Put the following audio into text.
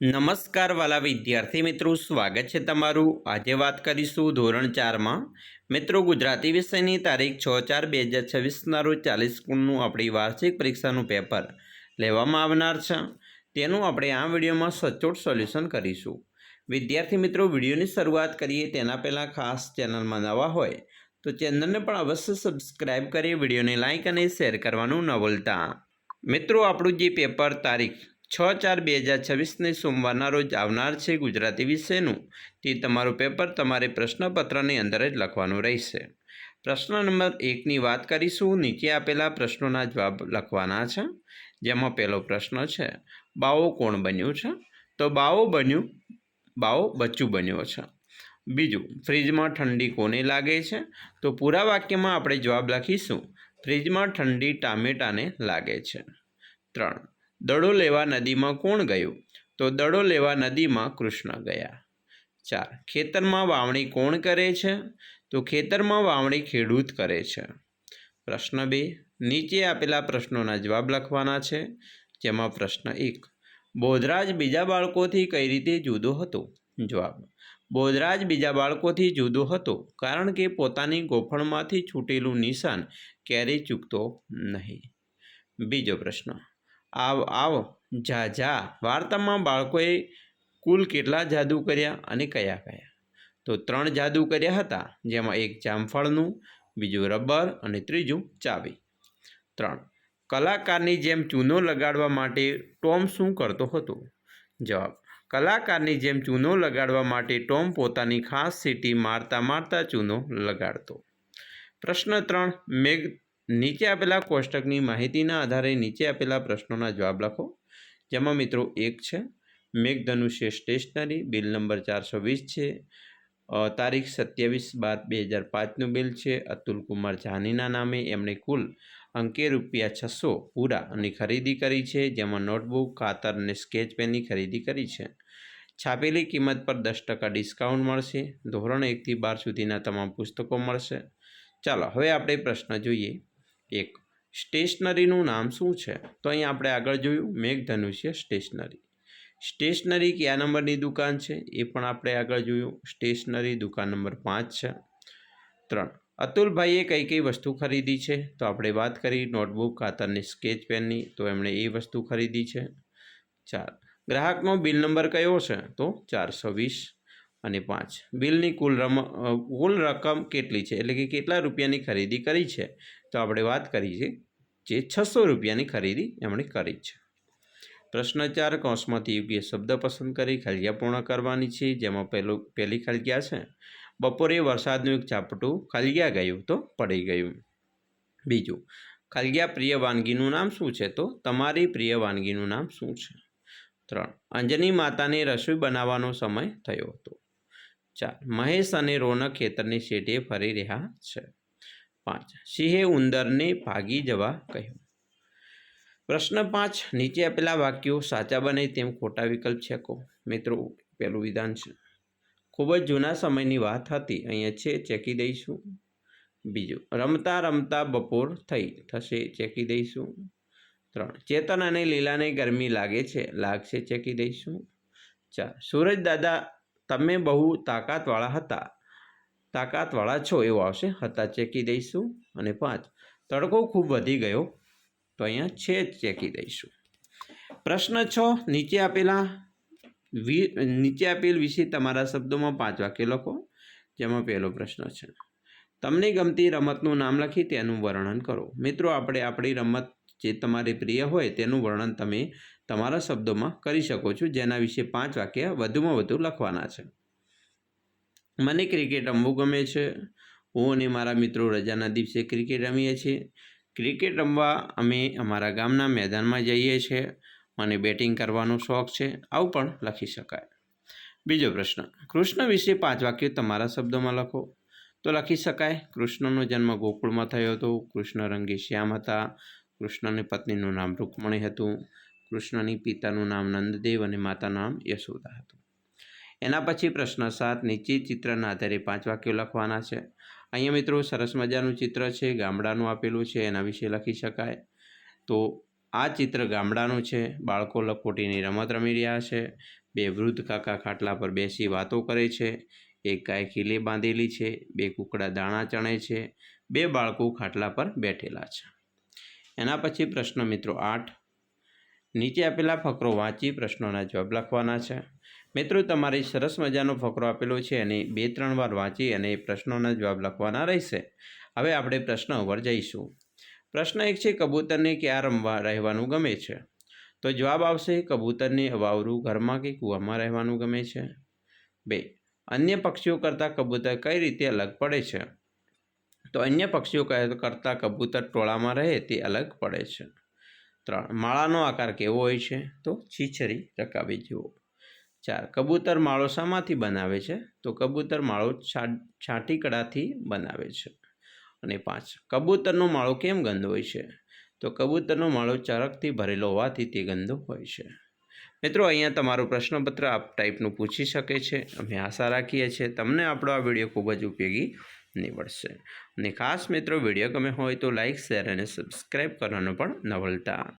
નમસ્કાર વાલા વિદ્યાર્થી મિત્રો, સ્વાગત છે તમારું। આજે વાત કરીશું ધોરણ 4માં મિત્રો ગુજરાતી વિષયની તારીખ 6/4/2026ના રોજ 40 ગુણનું આપણી વાર્ષિક પરીક્ષાનું પેપર લેવામાં આવનાર છે। તેનું આપણે આ વિડીયોમાં સચોટ સોલ્યુશન કરીશું। વિદ્યાર્થી મિત્રો, વિડીયોની શરૂઆત કરીએ તેના પહેલાં ખાસ ચેનલમાં નવા હોય તો ચેનલને પણ અવશ્ય સબસ્ક્રાઈબ કરી વિડીયોને લાઇક અને શેર કરવાનું ન ભૂલતા। મિત્રો, આપણું જે પેપર તારીખ 6/4/2026 સોમવારના રોજ આવનાર છે ગુજરાતી વિષયનું, તે તમારું પેપર તમારે પ્રશ્નપત્રની અંદર જ લખવાનું રહેશે। પ્રશ્ન નંબર 1ની વાત કરીશું। નીચે આપેલા પ્રશ્નોના જવાબ લખવાના છે, જેમાં પહેલો પ્રશ્ન છે, બાવો કોણ બન્યું છે? તો બાવો બચ્ચું બન્યો છે। બીજું, ફ્રીજમાં ઠંડી કોને લાગે છે? તો પૂરા વાક્યમાં આપણે જવાબ લખીશું, ફ્રીજમાં ઠંડી ટામેટાને લાગે છે। 3. દડો લેવા નદીમાં કોણ ગયું? તો દડો લેવા નદીમાં કૃષ્ણ ગયા। 4. ખેતરમાં વાવણી કોણ કરે છે? તો ખેતરમાં વાવણી ખેડૂત કરે છે। પ્રશ્ન 2, નીચે આપેલા પ્રશ્નોના જવાબ લખવાના છે, જેમાં પ્રશ્ન 1, બોધરાજ બીજા બાળકોથી કઈ રીતે જુદો હતો? જવાબ, બોધરાજ બીજા બાળકોથી જુદો હતો કારણ કે પોતાની ગોફણમાંથી છૂટેલું નિશાન ક્યારેય ચૂકતો નહીં। બીજો પ્રશ્ન, આવ જા જા વાર્તામાં બાળકોએ કુલ કેટલા જાદુ કર્યા અને કયા કયા? તો 3 જાદુ કર્યા હતા, જેમાં એક જામફળનું, બીજું રબર અને ત્રીજું ચાવી। 3. કલાકારની જેમ ચૂનો લગાડવા માટે ટોમ શું કરતો હતો? જવાબ, કલાકારની જેમ ચૂનો લગાડવા માટે ટોમ પોતાની ખાસ સીટી મારતા મારતા ચૂનો લગાડતો। પ્રશ્ન 3, નીચે આપેલા કોષ્ટકની માહિતીના આધારે નીચે આપેલા પ્રશ્નોના જવાબ લખો, જેમાં મિત્રો 1 છે, મેઘધનુષ્ય સ્ટેશનરી, બિલ નંબર 420 છે, તારીખ 27/12/2005નું બિલ છે, અતુલ કુમાર જાનીના નામે એમણે કુલ અંકે ₹600 પૂરા અને ખરીદી કરી છે, જેમાં નોટબુક, ખાતર અને સ્કેચ પેનની ખરીદી કરી છે। છાપેલી કિંમત પર 10% ડિસ્કાઉન્ટ મળશે। ધોરણ 1થી 12 સુધીના તમામ પુસ્તકો મળશે। ચાલો હવે આપણે પ્રશ્ન જોઈએ। 1, સ્ટેશનરીનું નામ શું છે? તો અહીં આપણે આગળ જોયું, મેઘધનુષ્ય સ્ટેશનરી। સ્ટેશનરી કયા નંબરની દુકાન છે એ પણ આપણે આગળ જોયું, સ્ટેશનરી દુકાન નંબર 5 છે। 3, અતુલભાઈએ કઈ કઈ વસ્તુ ખરીદી છે? તો આપણે વાત કરી નોટબુક, ખાતરની, સ્કેચ પેનની, તો એમણે એ વસ્તુ ખરીદી છે। 4, ગ્રાહકનો બિલ નંબર કયો છે? તો 420। અને 5, બિલની કુલ રકમ કેટલી છે, એટલે કે કેટલા રૂપિયાની ખરીદી કરી છે? તો આપણે વાત કરી છે જે 600 રૂપિયાની ખરીદી એમણે કરી છે। પ્રશ્ન 4, કૌંસમાંથી યોગ્ય શબ્દ પસંદ કરી ખલિયા પૂર્ણ કરવાની છે, જેમાં પહેલી ખલિયા છે, બપોરે વરસાદનું એક ઝાપટું ખલિયા ગયું તો પડી ગયું। બીજું, ખલિયા પ્રિય વાનગીનું નામ શું છે? તો તમારી પ્રિય વાનગીનું નામ શું છે? 3, અંજની માતાને રસોઈ બનાવવાનો સમય થયો હતો। 4, મહેશ અને રોનક ખેતરની શેઢે ફરી રહ્યા છે। 5, સિંહે ઉંદરને ભાગી જવા કહ્યું। પ્રશ્ન 5, નીચે આપેલા વાક્યો સાચા બને તેમ ખોટા વિકલ્પ છેકો। મિત્રો, પહેલું વિધાન છે, ખૂબ જ જૂના સમયની વાત હતી, અહીંયા છે, ચેકી દઈશું। બીજું, રમતા રમતા બપોર થશે, ચેકી દઈશું। 3, ચેતન અને લીલાને ગરમી લાગે છે, લાગશે, ચેકી દઈશું। 4, સૂરજ દાદા તમે બહુ તાકાતવાળા છો એવું આવશે, હતા, ચેકી દઈશું। અને 5, તડકો ખૂબ વધી ગયો, તો અહીંયા છે, ચેકી દઈશું। પ્રશ્ન 6, નીચે આપેલ વિશે તમારા શબ્દોમાં 5 વાક્ય લખો, જેમાં પહેલો પ્રશ્ન છે, તમને ગમતી રમતનું નામ લખી તેનું વર્ણન કરો। મિત્રો, આપણે આપણી રમત જે તમારી પ્રિય હોય તેનું વર્ણન તમે તમારા શબ્દોમાં કરી શકો છો, જેના વિશે 5 વાક્ય વધુમાં વધુ લખવાના છે। મને ક્રિકેટ રમવું ગમે છે, હું અને મારા મિત્રો રજાના દિવસે ક્રિકેટ રમીએ છીએ, ક્રિકેટ રમવા અમે અમારા ગામના મેદાનમાં જઈએ છીએ, મને બેટિંગ કરવાનો શોખ છે, આવું પણ લખી શકાય। બીજો પ્રશ્ન, કૃષ્ણ વિશે 5 વાક્યો તમારા શબ્દોમાં લખો, તો લખી શકાય, કૃષ્ણનો જન્મ ગોકુળમાં થયો હતો, કૃષ્ણ રંગે શ્યામ હતા, કૃષ્ણની પત્નીનું નામ રૂકમણી હતું, કૃષ્ણની પિતાનું નામ નંદદેવ અને માતાનું નામ યશોદા હતું। એના પછી પ્રશ્ન 7, નીચે ચિત્રના આધારે 5 વાક્યો લખવાના છે। અહીંયા મિત્રો સરસ મજાનું ચિત્ર છે, ગામડાનું આપેલું છે, એના વિશે લખી શકાય। તો આ ચિત્ર ગામડાનું છે, બાળકો લખોટીની રમત રમી રહ્યા છે, બે વૃદ્ધ કાકા ખાટલા પર બેસી વાતો કરે છે, એક ગાય ખીલે બાંધેલી છે, બે કૂકડા દાણા ચણે છે, બે બાળકો ખાટલા પર બેઠેલા છે. એના પછી પ્રશ્ન મિત્રો 8. નીચે આપેલા ફકરો વાંચી પ્રશ્નોના જવાબ લખવાના છે. મિત્રો તમારે સરસ મજાનો ફકરો આપેલો છે અને 2-3 વાર વાંચી અને પ્રશ્નોના જવાબ લખવાના રહેશે. હવે આપણે પ્રશ્ન ઉપર જઈશું. પ્રશ્ન 1 છે, કબૂતરને ક્યાં રમવા રહેવાનું ગમે છે? તો જવાબ આવશે કબૂતરને વાવરું ઘરમાં કે કૂવામાં રહેવાનું ગમે છે. 2. અન્ય પક્ષીઓ કરતાં કબૂતર કઈ રીતે અલગ પડે છે? તો અન્ય પક્ષીઓ કરતાં કબૂતર ટોળામાં રહે તે અલગ પડે છે. 3. માળાનો આકાર કેવો હોય છે? તો છીછરી રકાબી જેવો. 4. કબૂતર માળો શામાંથી બનાવે છે? તો કબૂતર માળો છાંટીકડાથી બનાવે છે. અને 5. કબૂતરનો માળો કેમ ગંદો હોય છે? તો કબૂતરનો માળો ચરકથી ભરેલો હોવાથી તે ગંદો હોય છે. મિત્રો અહીંયા તમારું પ્રશ્નપત્ર આ ટાઈપનું પૂછી શકે છે. અમે આશા રાખીએ છીએ તમને આપણો આ વિડીયો ખૂબ જ ઉપયોગી નીવડશે. અને ખાસ મિત્રો વિડીયો ગમે હોય તો લાઇક, શેર અને સબસ્ક્રાઈબ કરવાનું પણ ન ભૂલતા.